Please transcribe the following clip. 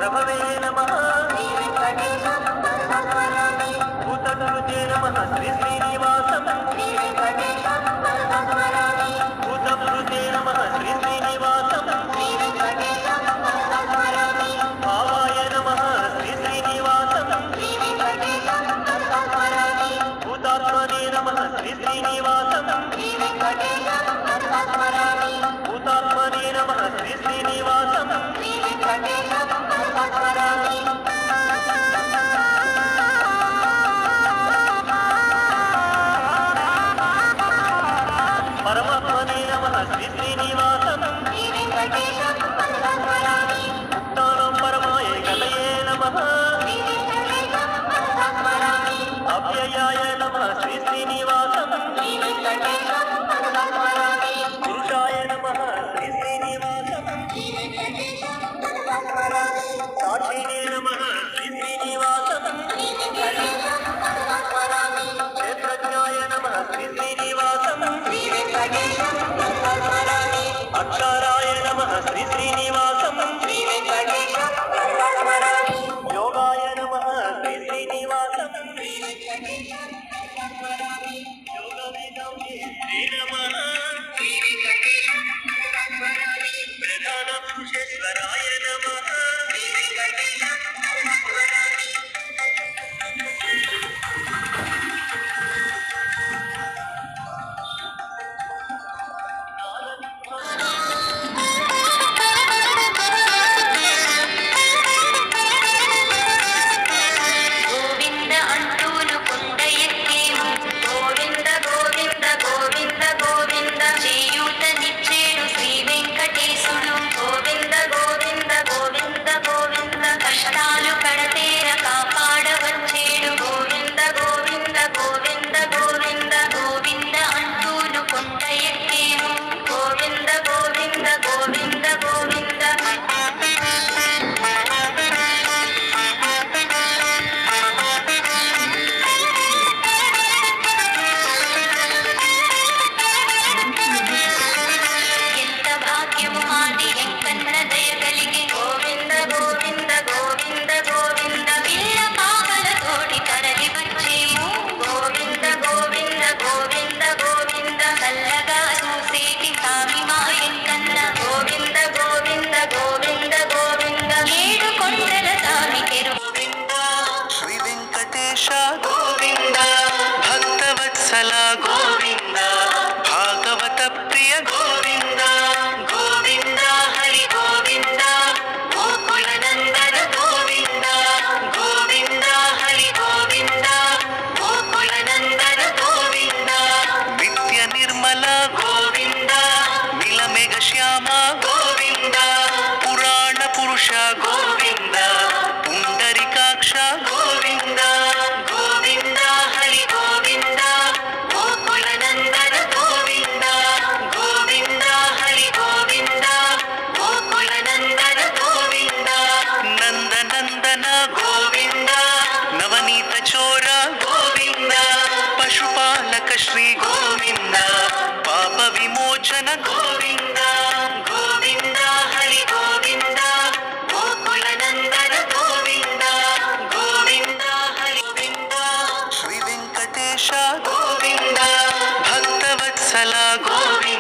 प्रभवे नमः भूतकृते नमः श्री श्रीनिवासं भूतकृते नमः श्री श्रीनिवासं भावाय नमः श्री श्रीनिवासं भूतात्मने नमः श्री श्रीनिवासं भूतात्मने नमः श्री श्रीनिवासं परमात्मने नमः श्री श्रीनिवासं मुक्तानां परमाय गतये नमः अव्ययाय नमः श्री श्रीनिवासं पुरुषाय नमः श्री श्रीनिवासं साक्षिणे नमः श्री श्रीनिवासं क्षेत्रज्ञाय नमः श्री श्रीनिवासं अक्षराय नमः श्री श्रीनिवासं योगाय नमः श्री श्रीनिवासं योगवेदांगे श्री नमः प्रधानपुरुषेश्वराय नमः గోవింద అంటూను కొండ ఎక్కేము గోవింద గోవింద గోవింద గోవింద చేయూతనిచ్చేడు శ్రీ వెంకటేశుడు గోవింద గోవింద గోవింద గోవింద కష్టాలు కడతేర కాపాడవచ్చేడు గోవింద గోవింద గోవింద గోవింద గోవింద అంటూను కొండ ఎక్కేము గోవింద గోవింద గోవింద గోవింద ఎంత భాగ్యము మాది ఎంకన్న దయగలిగే గోవింద గోవింద గోవింద గోవింద పిల్ల పాపల తోటి తరలి వచ్చేము గోవింద గోవింద గోవింద గోవింద చల్లగా చూసేటి స్వామి మా ఎంకన్న గోవింద గోవింద గోవింద గోవింద ఏడు కొండల స్వామి తెరు श्री वेंकटेश गोविंद भक्तवत्सल गोविंद भागवत प्रिय गोविंद गोविंद हरि गोविंद गोकुल नंदन गोविंद गोविंद हरि गोविंद गोकुल नंदन गोविंद नित्य निर्मल गोविंद नीलमेघ श्याम गोविंद पुराण पुरुष गोविंद पुंडरीकाक्ष गोविंद गोविंद हरि गोविंद गोकुल नंदन गोविंद गोविंद हरि गोविंद गोकुल नंदन गोविंद नंद नंदन गोविंद नवनीत चोर गोविंद पशुपालक श्री गोविंद पाप विमोचन गोविंद गोविंद हरि गोविंद गोकुल नंदन गोविंद गोविंद हरि गोविंद श्री वेंकटेश गोविंद भक्तवत्सल गोविंद